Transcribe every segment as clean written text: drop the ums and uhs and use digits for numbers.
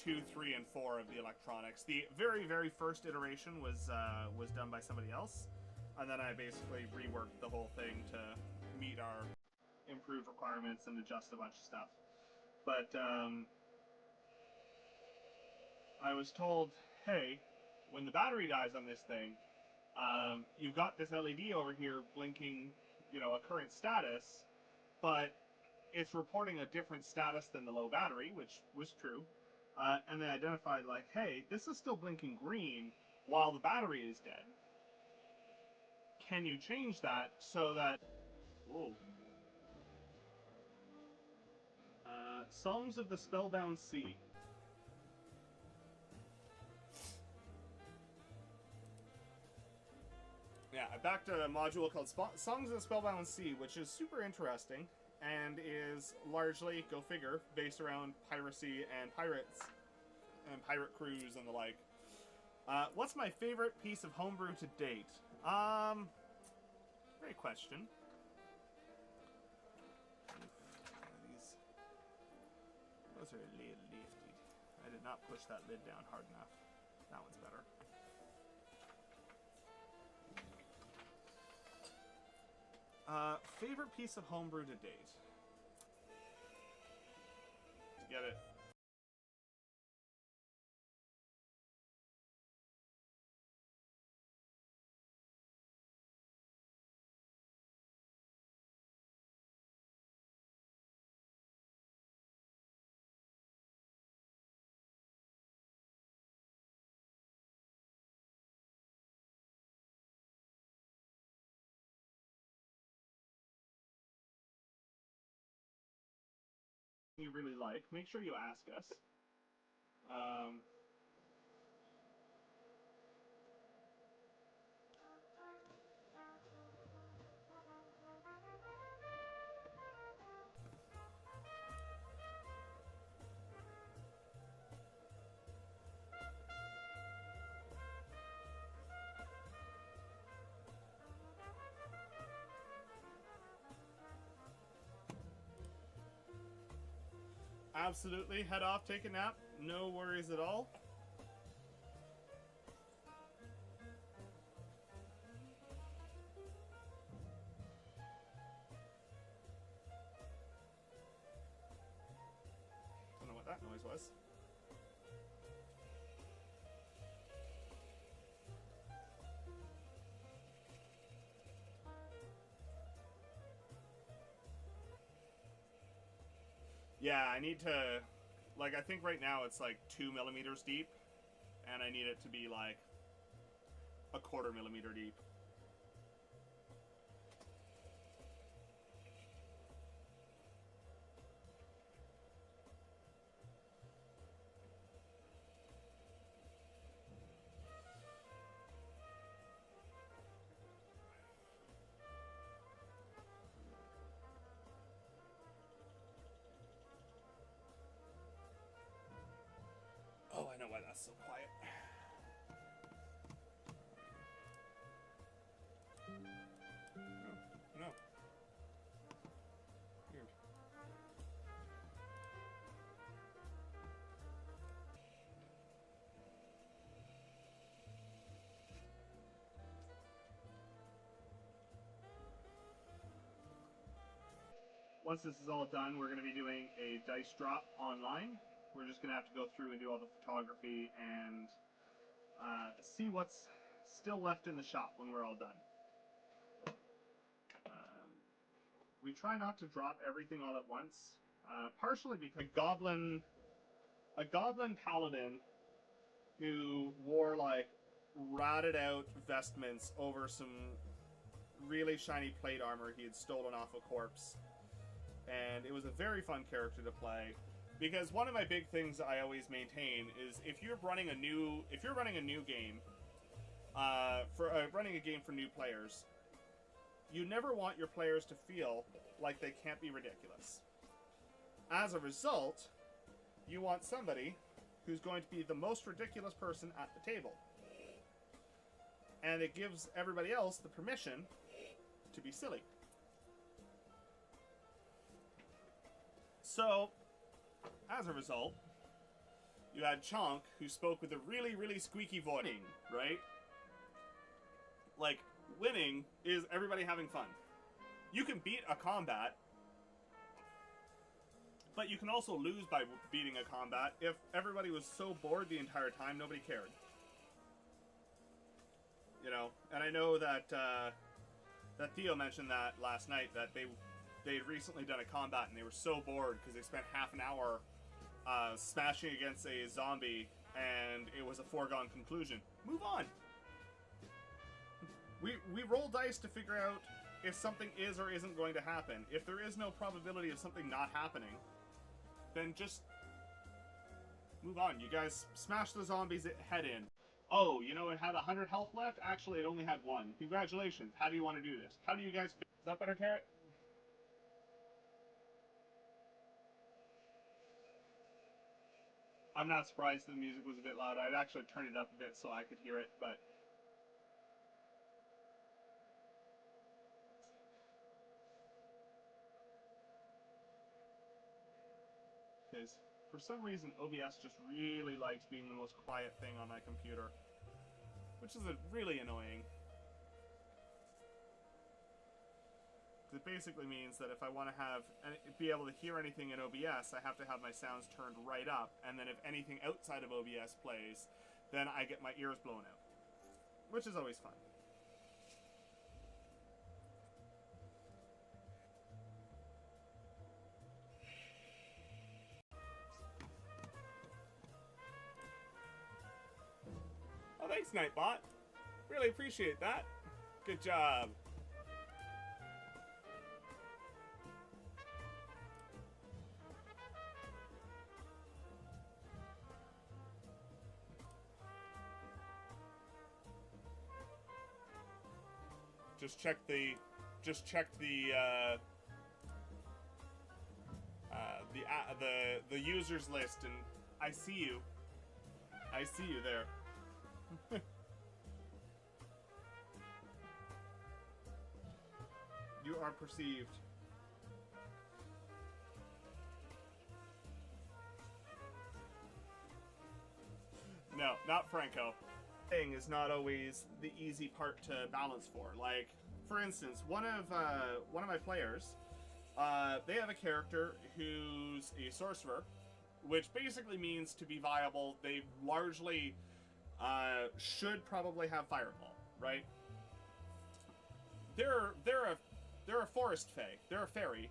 2, 3, and 4 of the electronics. The very, very first iteration was done by somebody else, and then I basically reworked the whole thing to meet our improved requirements and adjust a bunch of stuff. But I was told, hey, when the battery dies on this thing, you've got this LED over here blinking, a current status, but it's reporting a different status than the low battery, which was true. And they identified, like, hey, this is still blinking green while the battery is dead. Can you change that so that... Whoa. Songs of the Spellbound Sea. Yeah, I backed a module called Songs of the Spellbound Sea, which is super interesting, and is largely, go figure, based around piracy and pirates, and pirate crews and the like. What's my favorite piece of homebrew to date? Great question. Those are a little lifted. I did not push that lid down hard enough. That one's better. Favorite piece of homebrew to date? To get it. You really like, make sure you ask us. Absolutely, head off, take a nap, no worries at all. Don't know what that noise was. Yeah, I need to, like, I think right now it's like 2 millimeters deep, and I need it to be like a 1/4 millimeter deep. Oh, I know why that's so quiet. No. Weird. Once this is all done, we're going to be doing a dice drop online. We're just going to have to go through and do all the photography and see what's still left in the shop when we're all done. We try not to drop everything all at once, partially because a goblin paladin who wore like ratted out vestments over some really shiny plate armor he had stolen off a corpse. And it was a very fun character to play, because one of my big things I always maintain is if you're running a new game, running a game for new players, you never want your players to feel like they can't be ridiculous. As a result, you want somebody who's going to be the most ridiculous person at the table. And it gives everybody else the permission to be silly. So, as a result, You had Chonk, who spoke with a really, really squeaky voice, right? Like, winning is everybody having fun. You can beat a combat, but you can also lose by beating a combat if everybody was so bored the entire time nobody cared. You know, and I know that that Theo mentioned that last night, that they'd recently done a combat and they were so bored because they spent half an hour smashing against a zombie and it was a foregone conclusion. Move on. We roll dice to figure out if something is or isn't going to happen. If there is no probability of something not happening, then just move on. You guys smash the zombies' head in. Oh, you know, it had 100 health left? Actually, it only had 1. Congratulations. How do you want to do this? How do you guys... Is that better, Carrot? I'm not surprised the music was a bit loud. I'd actually turn it up a bit so I could hear it, but... Because for some reason, OBS just really likes being the most quiet thing on my computer. Which is really annoying. It basically means that if I want to be able to hear anything in OBS, I have to have my sounds turned right up, and then if anything outside of OBS plays, then I get my ears blown out. Which is always fun. Oh, thanks, Nightbot. Really appreciate that. Good job. Just checked the users list, and I see you. I see you there. You are perceived. No, not Franco. Thing is not always the easy part to balance for. Like, for instance, one of my players, they have a character who's a sorcerer, which basically means to be viable, they largely should probably have Fireball, right? They're a forest fae. They're a fairy.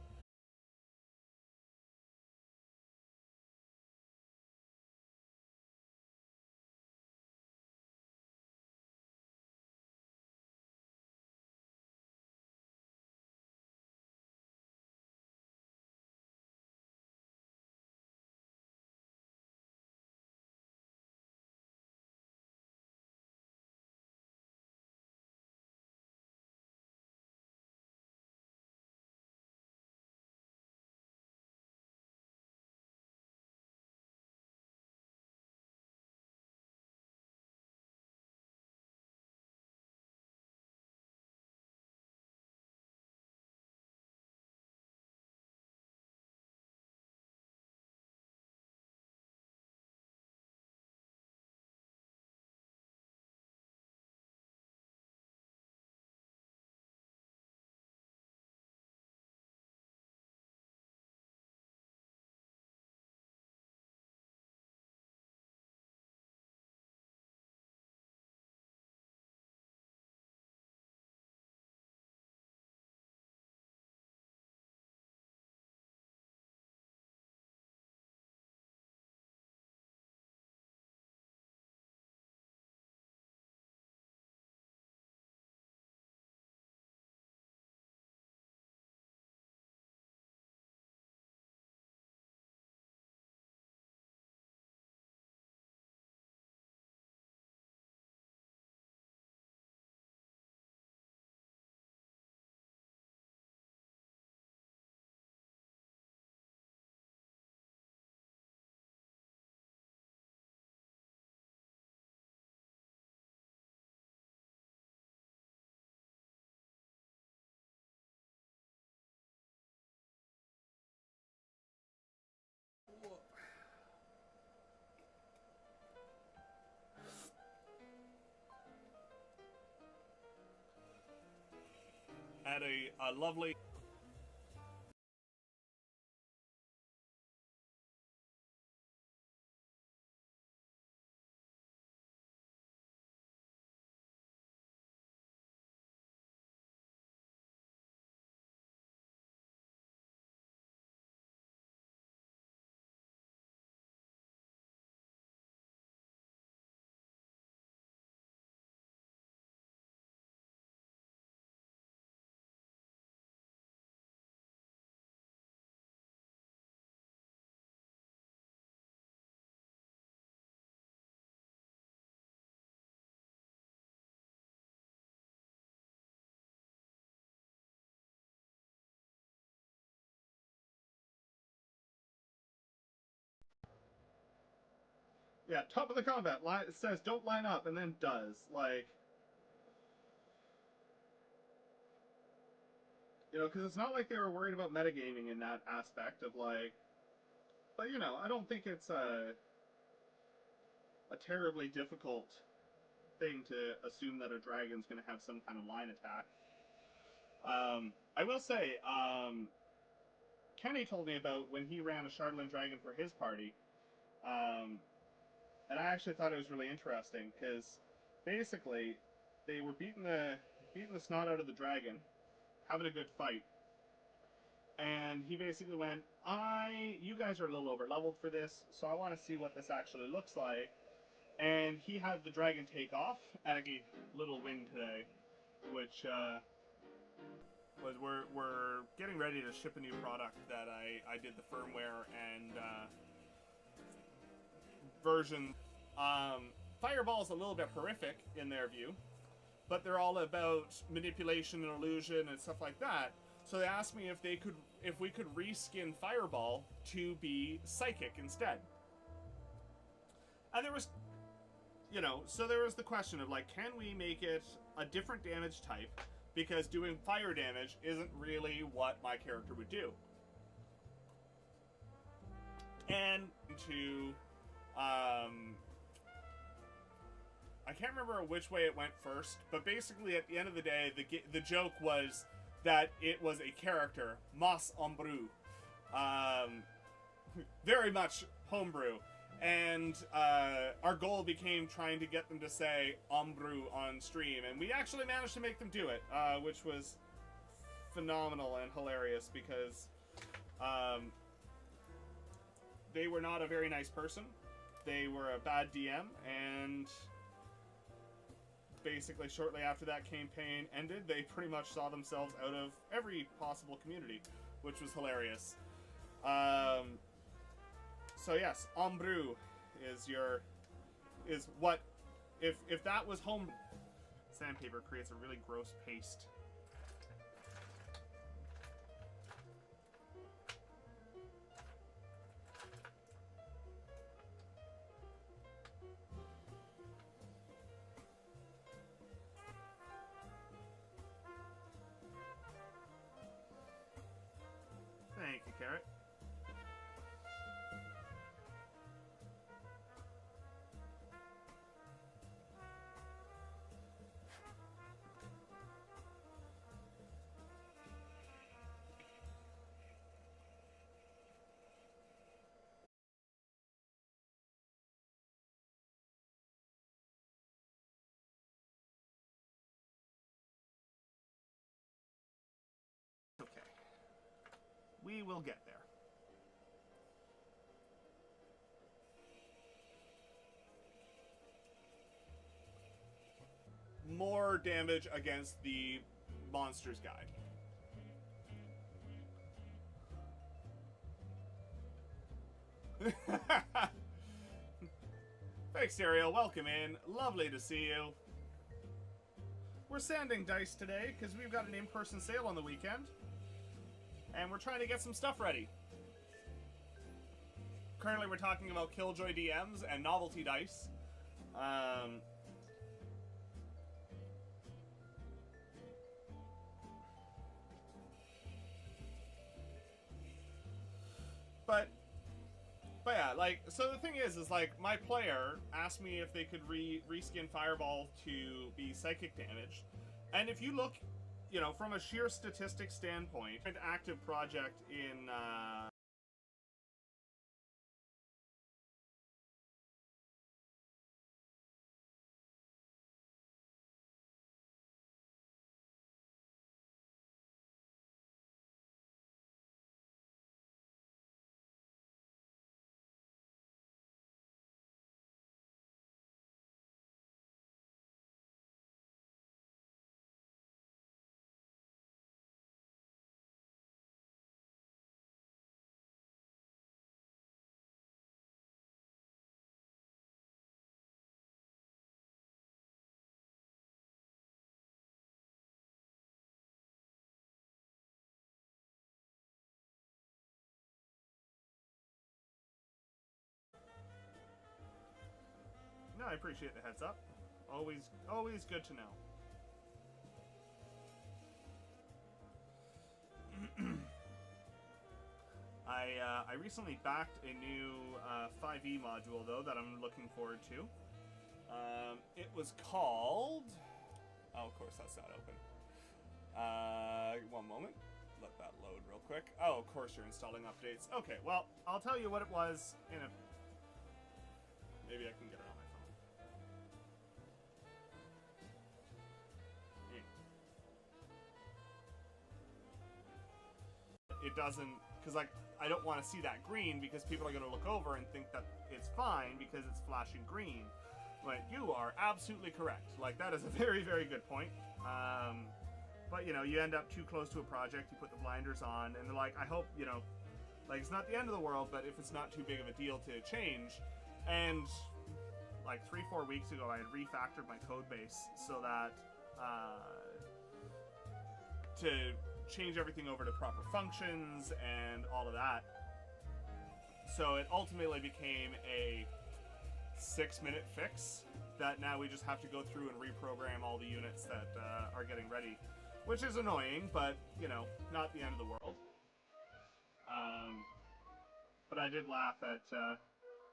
at a lovely... Yeah, top of the combat. It says don't line up, and then does. Like, you know, because it's not like they were worried about metagaming in that aspect of like. But you know, I don't think it's a terribly difficult thing to assume that a dragon's going to have some kind of line attack. I will say, Kenny told me about when he ran a Shardland Dragon for his party, and I actually thought it was really interesting because basically they were beating the snot out of the dragon, having a good fight, and he basically went, you guys are a little over leveled for this, so I want to see what this actually looks like. And he had the dragon take off, and I gave little win today, which was we're getting ready to ship a new product that I did the firmware and version. Fireball's a little bit horrific in their view, but they're all about manipulation and illusion and stuff like that. So they asked me if we could reskin Fireball to be psychic instead. And there was, you know, so there was the question of like, can we make it a different damage type? Because doing fire damage isn't really what my character would do. And to, I can't remember which way it went first, but basically at the end of the day, the joke was that it was a character, Mas Ombrou. Very much homebrew. And our goal became trying to get them to say Ombrou on stream, and we actually managed to make them do it, which was phenomenal and hilarious because they were not a very nice person. They were a bad DM, and basically shortly after that campaign ended, they pretty much saw themselves out of every possible community, which was hilarious. So yes, Ombrou is what if that was home. Sandpaper creates a really gross paste. Thank you, Carrot. Okay. We will get there. More damage against the monsters guy. Thanks, Ariel. Welcome in. Lovely to see you. We're sanding dice today because we've got an in-person sale on the weekend. And we're trying to get some stuff ready. Currently we're talking about Killjoy DMs and novelty dice. But yeah, like, so the thing is like, my player asked me if they could reskin Fireball to be psychic damage. And if you look you know, from a sheer statistics standpoint, an active project in no, I appreciate the heads up. Always good to know. I recently backed a new 5e module though that I'm looking forward to. It was called. Oh, of course that's not open. One moment. Let that load real quick. Oh, of course you're installing updates. Okay, well, I'll tell you what it was in a. Maybe I can get it on my phone. It doesn't, because like I don't want to see that green because people are going to look over and think that it's fine because it's flashing green. But you are absolutely correct. Like that is a very, very good point. But you know, you end up too close to a project, you put the blinders on, and they're like, I hope, you know, like it's not the end of the world, but if it's not too big of a deal to change. And like 3-4 weeks ago, I had refactored my code base so that to change everything over to proper functions and all of that. So it ultimately became a 6-minute fix that now we just have to go through and reprogram all the units that are getting ready, which is annoying, but you know, not the end of the world. But I did laugh at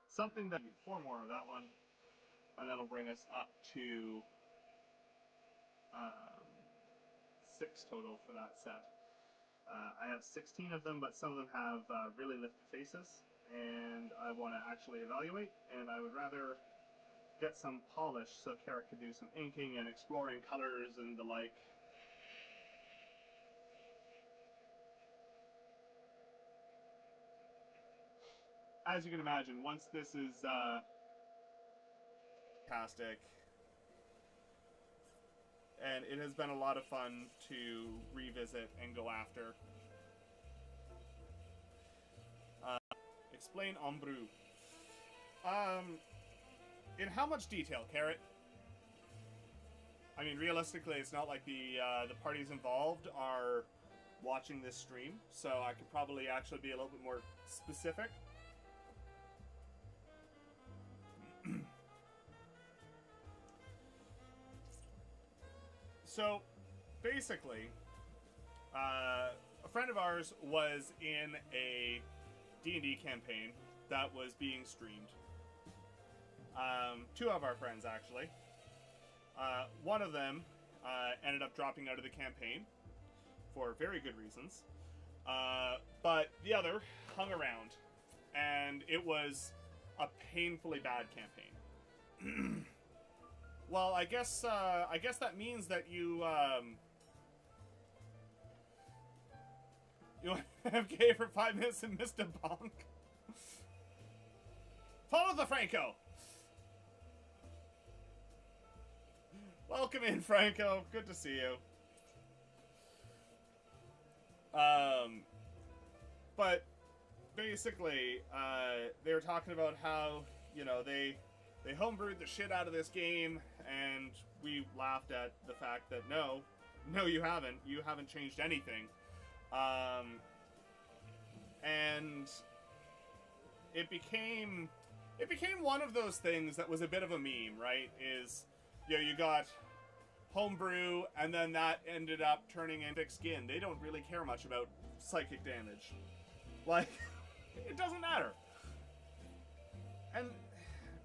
something that 4 more of that one, and that'll bring us up to 6 total for that set. I have 16 of them, but some of them have really lifted faces, and I want to actually evaluate, and I would rather get some polish so Carrot could do some inking and exploring colors and the like. As you can imagine, once this is fantastic, and it has been a lot of fun to revisit and go after. Explain Ombrou. In how much detail, Carrot? I mean, realistically, it's not like the parties involved are watching this stream, so I could probably actually be a little bit more specific. So, basically, a friend of ours was in a D&D campaign that was being streamed. 2 of our friends, actually. One of them ended up dropping out of the campaign for very good reasons. But the other hung around, and it was a painfully bad campaign. Well, I guess that means that you you FK for 5 minutes and missed a bonk. Follow the Franco. Welcome in, Franco. Good to see you. But basically, they were talking about how, you know, they homebrewed the shit out of this game, and we laughed at the fact that no, you haven't. You haven't changed anything. And it became one of those things that was a bit of a meme, right? Is, you know, you got homebrew, and then that ended up turning into thick skin. They don't really care much about psychic damage. Like, it doesn't matter. And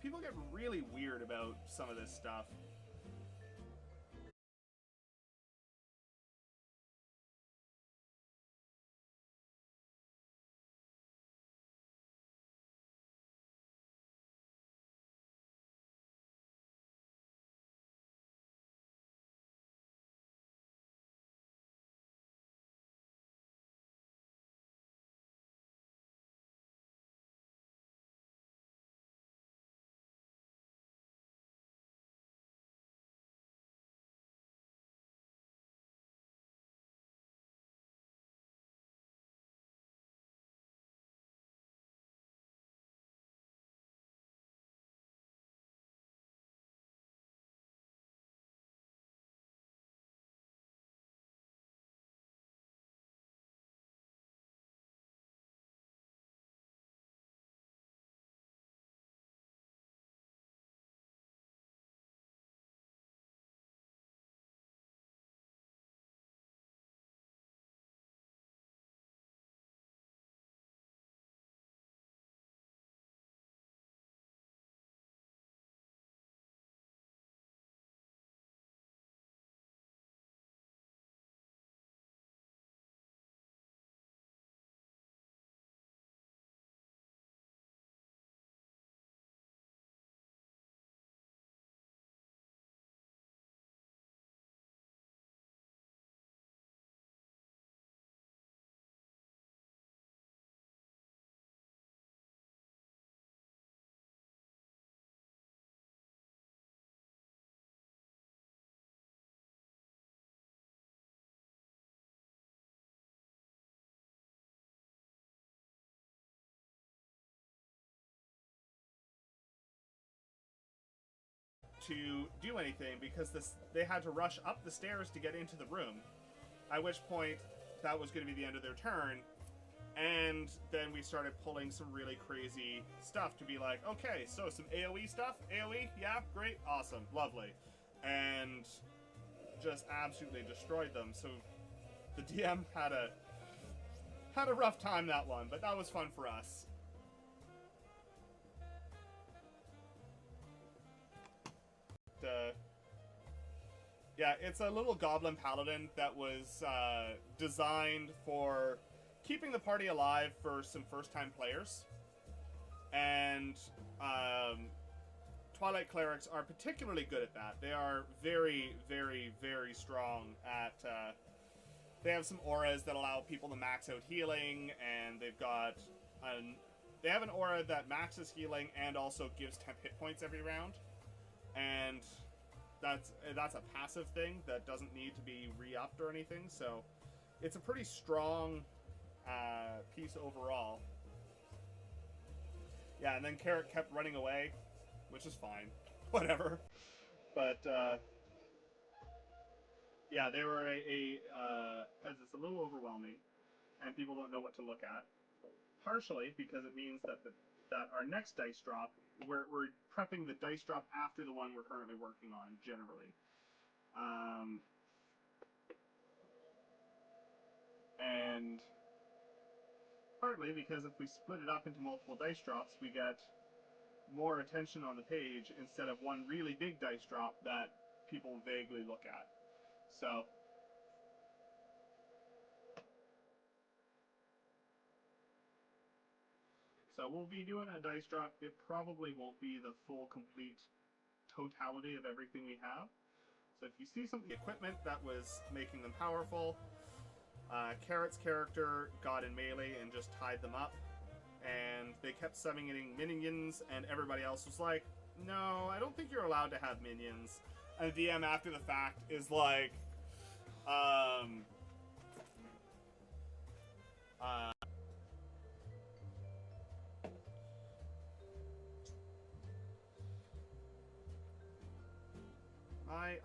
people get really weird about some of this stuff. to do anything because they had to rush up the stairs to get into the room, at which point that was going to be the end of their turn. And then we started pulling some really crazy stuff to be like, okay, so some AoE stuff? AoE? Yeah, great, awesome, lovely. And just absolutely destroyed them. So the DM had a rough time that one, but that was fun for us. Yeah, it's a little goblin paladin that was designed for keeping the party alive for some first-time players. And Twilight Clerics are particularly good at that. They are very, very, very strong at... they have some auras that allow people to max out healing, and they've got... they have an aura that maxes healing and also gives 10 hit points every round. And that's a passive thing that doesn't need to be re-upped or anything, so it's a pretty strong piece overall. Yeah, and then Carrot kept running away, which is fine. Whatever. But, yeah, they were as it's a little overwhelming, and people don't know what to look at. Partially because it means that that our next dice drop, we're prepping the dice drop after the one we're currently working on, generally. And partly because if we split it up into multiple dice drops, we get more attention on the page instead of one really big dice drop that people vaguely look at. So we'll be doing a dice drop. It probably won't be the full, complete totality of everything we have. So if you see some of the equipment that was making them powerful, Carrot's character got in melee and just tied them up, and they kept summoning minions, and everybody else was like, no, I don't think you're allowed to have minions. And the DM after the fact is like,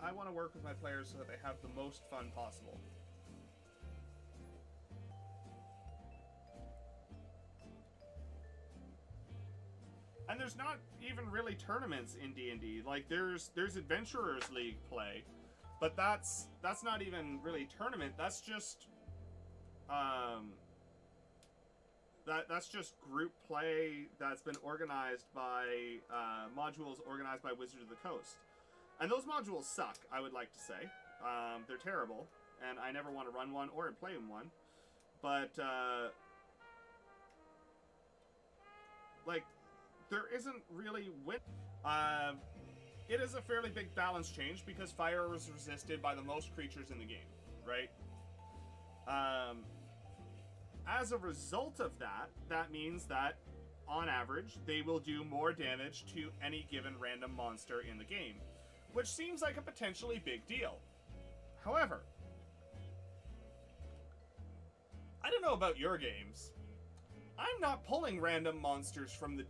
I want to work with my players so that they have the most fun possible. And there's not even really tournaments in D&D. Like there's Adventurers League play, but that's not even really tournament. That's just that's just group play that's been organized by modules organized by Wizards of the Coast. And those modules suck, I would like to say. They're terrible, and I never want to run one or play in one. But, like, there isn't really it is a fairly big balance change because fire is resisted by the most creatures in the game, right? As a result of that, that means that, on average, they will do more damage to any given random monster in the game, which seems like a potentially big deal. However, I don't know about your games. I'm not pulling random monsters from the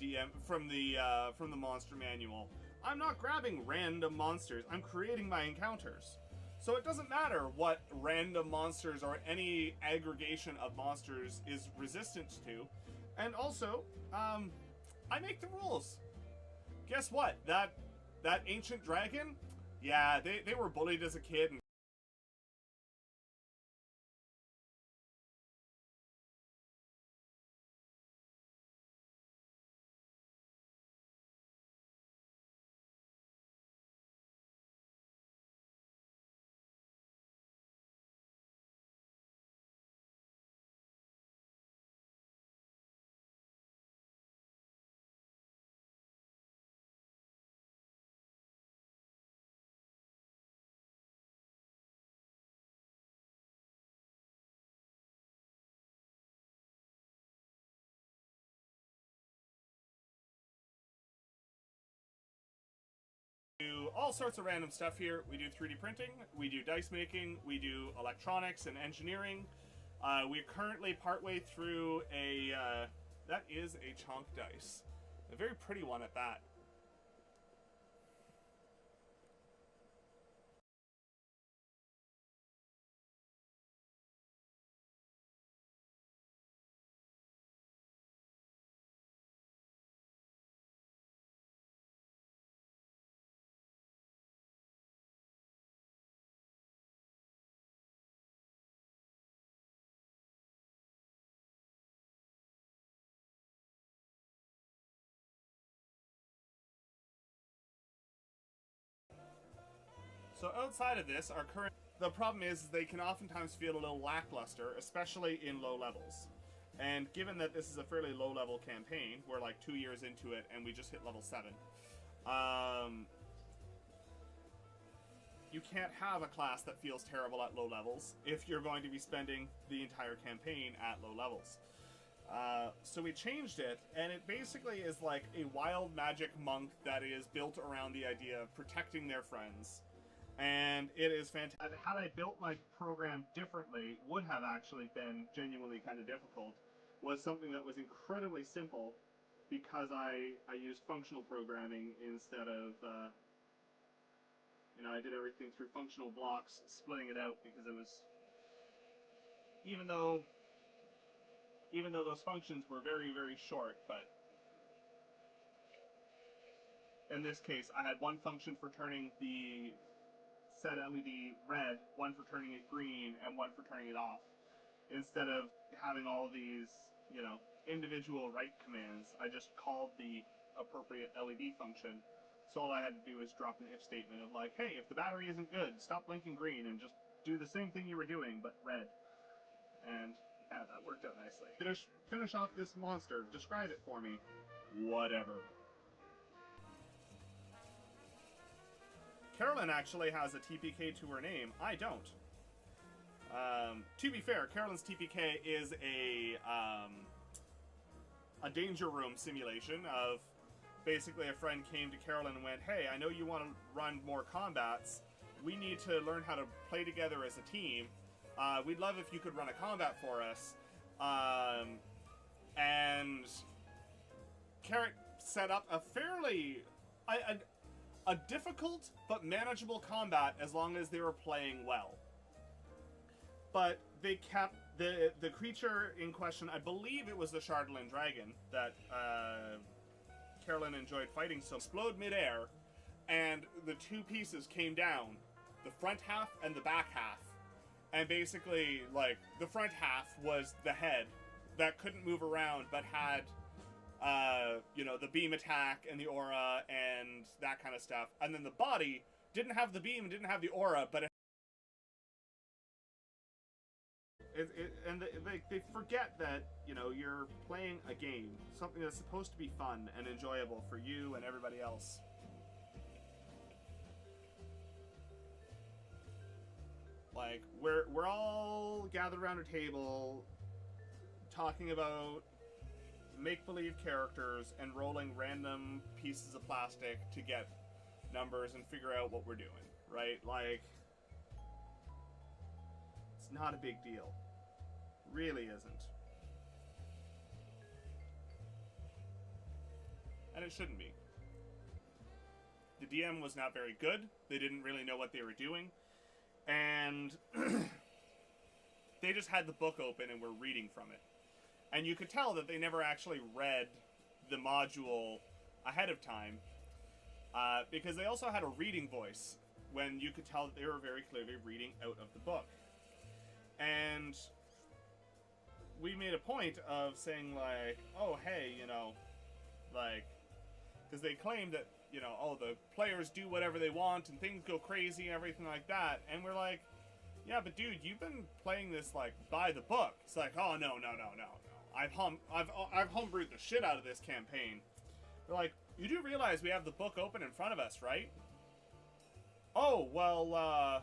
from the monster manual. I'm not grabbing random monsters. I'm creating my encounters. So it doesn't matter what random monsters or any aggregation of monsters is resistant to. And also, I make the rules. Guess what? That ancient dragon, yeah, they were bullied as a kid. And do all sorts of random stuff here. We do 3D printing, we do dice making, we do electronics and engineering. We're currently partway through that is a chonk dice. A very pretty one at that. So outside of this, our current... The problem is they can oftentimes feel a little lackluster, especially in low levels. And given that this is a fairly low-level campaign, we're like 2 years into it and we just hit level 7. You can't have a class that feels terrible at low levels if you're going to be spending the entire campaign at low levels. So we changed it, and it basically is like a wild magic monk that is built around the idea of protecting their friends. And it is fantastic. Had I built my program differently, would have actually been genuinely kind of difficult, was something that was incredibly simple because I used functional programming instead of, you know, I did everything through functional blocks, splitting it out because it was, even though those functions were very, very short, but in this case, I had one function for turning the set LED red, one for turning it green, and one for turning it off. Instead of having all these, you know, individual write commands, I just called the appropriate LED function. So all I had to do was drop an if statement of like, hey, if the battery isn't good, stop blinking green and just do the same thing you were doing, but red. And yeah, that worked out nicely. Finish off this monster. Describe it for me. Whatever. Carolyn actually has a TPK to her name. I don't. To be fair, Carolyn's TPK is a danger room simulation of basically a friend came to Carolyn and went, hey, I know you want to run more combats. We need to learn how to play together as a team. We'd love if you could run a combat for us. And Carrot set up a fairly... a difficult but manageable combat as long as they were playing well. But they kept the creature in question, I believe it was the Shardlin Dragon that Carolyn enjoyed fighting, so explode midair, and the two pieces came down, the front half and the back half. And basically, like, the front half was the head that couldn't move around but had you know, the beam attack and the aura and that kind of stuff. And then the body didn't have the beam, didn't have the aura, but they forget that, you know, you're playing a game, something that's supposed to be fun and enjoyable for you and everybody else. Like, we're all gathered around a table talking about make-believe characters and rolling random pieces of plastic to get numbers and figure out what we're doing, right? Like, it's not a big deal. Really isn't. And it shouldn't be. The DM was not very good. They didn't really know what they were doing. And they just had the book open and were reading from it. And you could tell that they never actually read the module ahead of time, because they also had a reading voice when you could tell that they were very clearly reading out of the book. And we made a point of saying, like, oh, hey, you know, like, because they claimed that, you know, oh, the players do whatever they want and things go crazy and everything like that. And we're like, yeah, but dude, you've been playing this, like, by the book. It's like, oh, no. I've homebrewed the shit out of this campaign. They're like, you do realize we have the book open in front of us, right? Oh, well,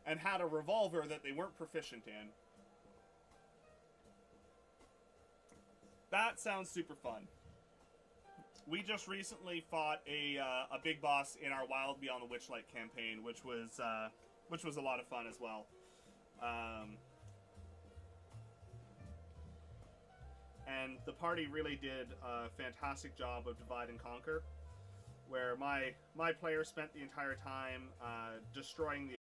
and had a revolver that they weren't proficient in. That sounds super fun. We just recently fought a big boss in our Wild Beyond the Witchlight campaign, which was a lot of fun as well. And the party really did a fantastic job of divide and conquer, where my player spent the entire time destroying the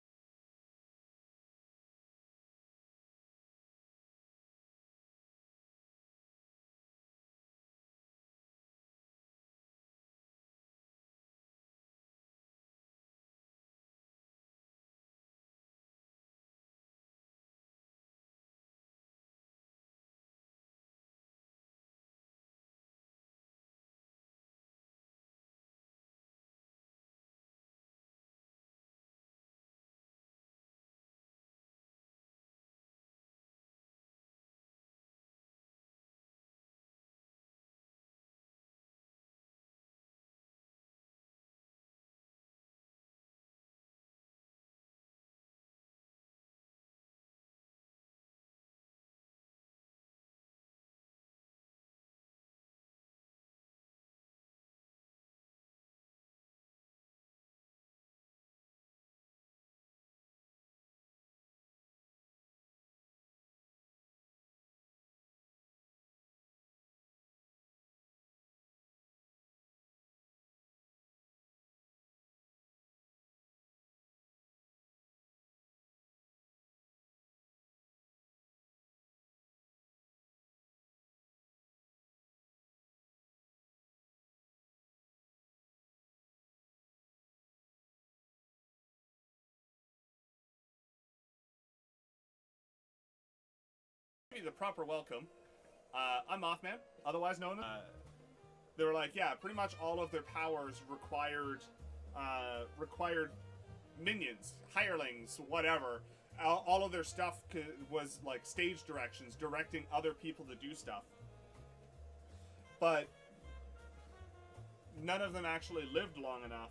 me the proper welcome. I'm Mothman, otherwise known as... they were like, yeah, pretty much all of their powers required minions, hirelings, whatever. All of their stuff was like stage directions, directing other people to do stuff. But none of them actually lived long enough